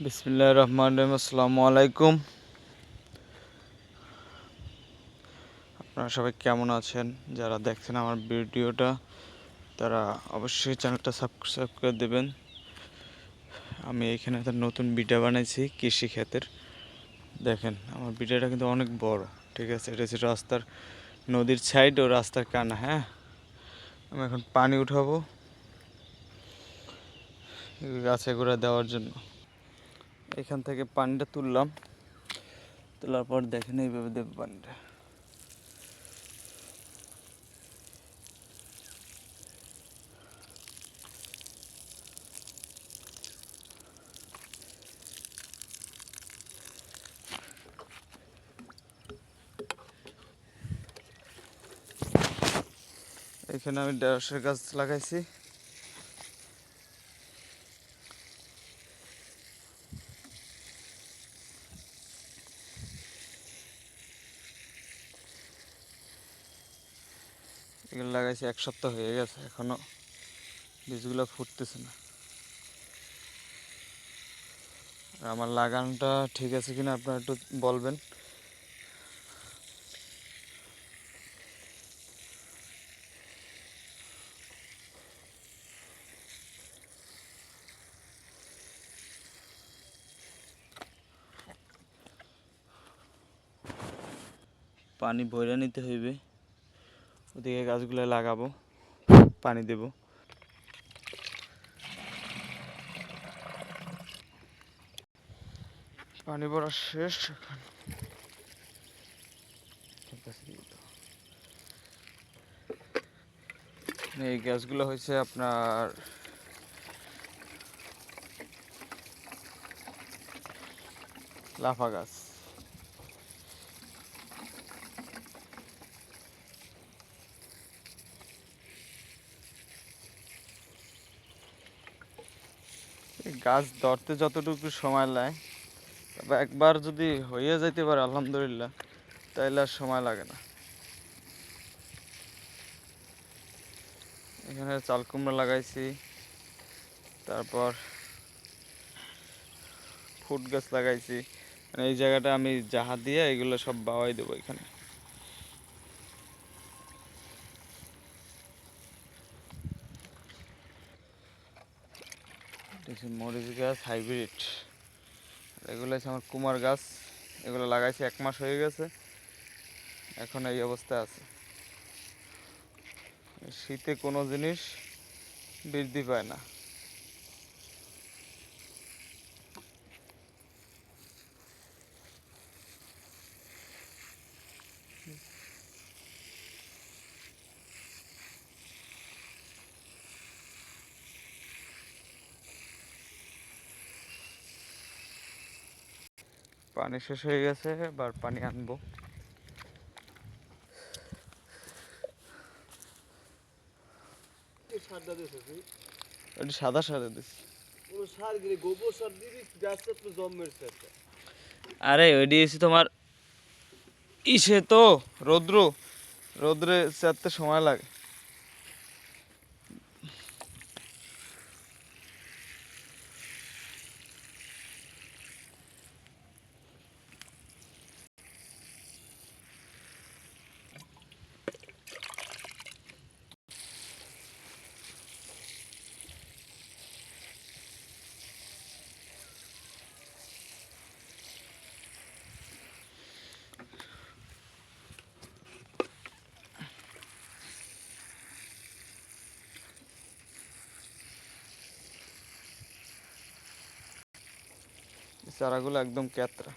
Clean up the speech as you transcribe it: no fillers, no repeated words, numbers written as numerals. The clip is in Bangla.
বিসমিল্লাহির রহমানির রহিম। আসসালামু আলাইকুম। আপনারা সবাই কেমন আছেন? যারা দেখছেন আমার ভিডিওটা তারা অবশ্যই চ্যানেলটা সাবস্ক্রাইব করে দেবেন। আমি এখানে একটা নতুন ভিডিও বানাইছি কৃষি ক্ষেতের। দেখেন আমার ভিডিওটা কিন্তু অনেক বড়, ঠিক আছে? এটা হচ্ছে রাস্তার নদীর সাইড ও রাস্তার কানা। হ্যাঁ, আমি এখন পানি উঠাবো গাছে গোড়া দেওয়ার জন্য। এখান থেকে পানিটা তোলার পর দেখেন এইভাবে দেবো পানিটা। এখানে আমি ঢেঁড়সের গাছ লাগাইছি। এগুলো লাগাইছি 1 সপ্তাহ হয়ে গেছে, এখনো বীজগুলো ফুটতেছে না। আমার লাগানটা ঠিক আছে কিনা আপনারা একটু বলবেন। পানি ভরে নিতে হইবে, ওদিকে গাছগুলো লাগাবো, পানি দেব। পানি ভরা শেষ। এই গাছগুলো হয়েছে আপনার লাফা গাছ। এই গাছ ধরতে যতটুকু সময় লাগে, তবে একবার যদি হয়ে যাইতে পারে আলহামদুলিল্লাহ, তাইলে আর সময় লাগে না। এখানে চাল কুমড়া লাগাইছি, তারপর ফুট গাছ লাগাইছি। মানে এই জায়গাটা আমি জাহা দিয়ে এগুলো সব বাওয়াই দেবো এখানে। মরিচ গাছ হাইব্রিড, এগুলো হচ্ছে আমার কুমার গাছ। এগুলো লাগাইছি 1 মাস হয়ে গেছে, এখন এই অবস্থায় আছে। শীতে কোনো জিনিস বৃদ্ধি পায় না। পানি শেষ হয়ে গেছে, এবার পানি আনবো। ওটা সাদা সার দিচ্ছি। আরে ওইটি এসে তোমার ইসে তো রোদ্রে চারতে সময় লাগে। চারাগুলো একদম ক্যাতরা।